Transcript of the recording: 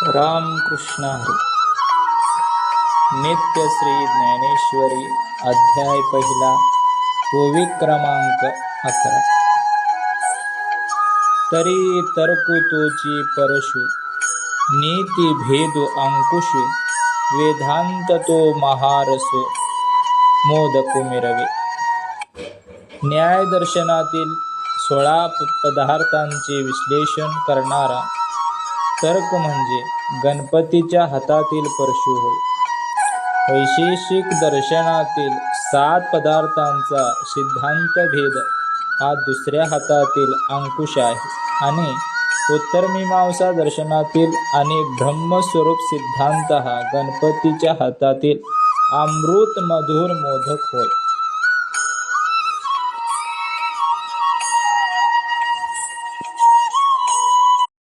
रामकृष्ण हरी. नित्य श्री ज्ञानेश्वरी अध्याय पहिला ओवी क्रमांक 11. तरी तर्कु तोची परशु नीती भेदु अंकुशु वेदांत तो महारसो मोदको मिरवे. न्याय दर्शनातील 16 पदार्थांचे विश्लेषण करणारा तर्क म्हणजे गणपतीच्या हातातील परशु होय. वैशेषिक दर्शनातील 7 पदार्थांचा सिद्धांत भेद हा दुसऱ्या हातातील अंकुश आहे आणि उत्तरमीमांसा दर्शनातील आणि ब्रह्मस्वरूप सिद्धांत हा गणपतीच्या हातातील अमृत मधुर मोदक होय.